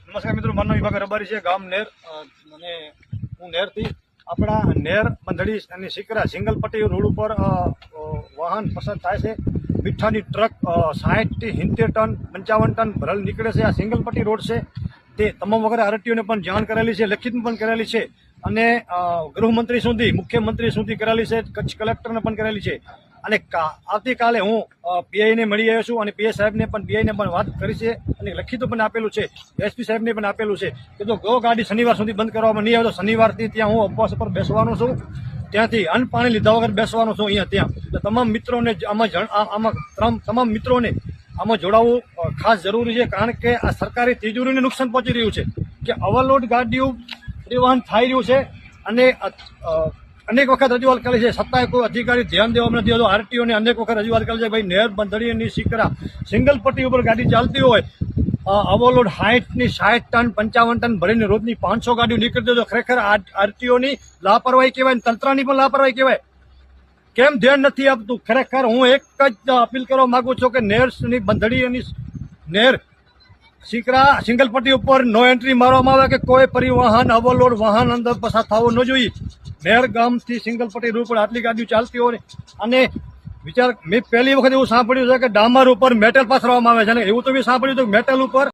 નમસ્કાર મિત્રો, મારું નામ વિભાગ રબારી છે, ગામ નેર અને હું નેરથી આપણા નેર બંધડી અને સિકરા સિંગલ પટ્ટી રોડ ઉપર વાહન પસાર થાય છે. મીઠાની ટ્રક 60 થી 70 ટન 55 ટન ભરેલ નીકળે છે. આ સિંગલ પટ્ટી રોડ છે. તે તમામ વગર આરટીઓને પણ જાણ કરેલી છે, લેખિતમાં પણ કરેલી છે અને ગૃહમંત્રી સુધી, મુખ્યમંત્રી સુધી કરેલી છે, કચ્છ કલેક્ટરને પણ કરેલી છે. અને આવતીકાલે હું પીઆઈને મળી આવ્યો છું અને પીઆઈ સાહેબને પણ વાત કરી છે અને લખિતું પણ આપેલું છે, એસપી સાહેબને પણ આપેલું છે કે જો ગાડી શનિવાર સુધી બંધ કરવામાં નહીં આવે તો શનિવારથી ત્યાં હું ઉપવાસ પર બેસવાનો છું, ત્યાંથી અન્ન પાણી લીધા વગર બેસવાનો છું અહીંયા ત્યાં. તો તમામ મિત્રોને તમામ મિત્રોને આમાં જોડાવવું ખાસ જરૂરી છે, કારણ કે આ સરકારી તિજોરીને નુકસાન પહોંચી રહ્યું છે કે ઓવરલોડ ગાડીઓ પરિવહન થઈ રહ્યું છે અને અનેક વખત રજૂઆત કરી છે, છતાંય કોઈ અધિકારી ધ્યાન દેવામાં નથી આવતો. આરટીઓને અનેક વખત રજૂઆત કરી છે, ભાઈ નેર બંધડીની સિકરા સિંગલ પટ્ટી ઉપર ગાડી ચાલતી હોય, ઓવરલોડ 60 ટન 55 ટન ભરીને રોજની 500 ગાડીઓ નીકળતી હોય તો ખરેખર આરટીઓની લાપરવાહી કહેવાય, તંત્રની પણ લાપરવાહી કહેવાય. કેમ ધ્યાન નથી આપતું? ખરેખર હું એક જ અપીલ કરવા માંગુ છું કે નેરની બંધડી અને નેર સિકરા સિંગલ પટ્ટી ઉપર નો એન્ટ્રી મારવામાં આવે કે કોઈ પરિવહન ઓવરલોડ વાહન અંદર પસાર થવું ન જોઈએ. નેર ગામથી સિંગલ પટ્ટી રોડ પર આટલી ગાડીઓ ચાલતી હોય અને મેં પહેલી વખત એવું સાંભળ્યું છે કે ડામર ઉપર મેટલ પાથરવામાં આવે છે અને એવું તો મેં સાંભળ્યું હતું કે મેટલ ઉપર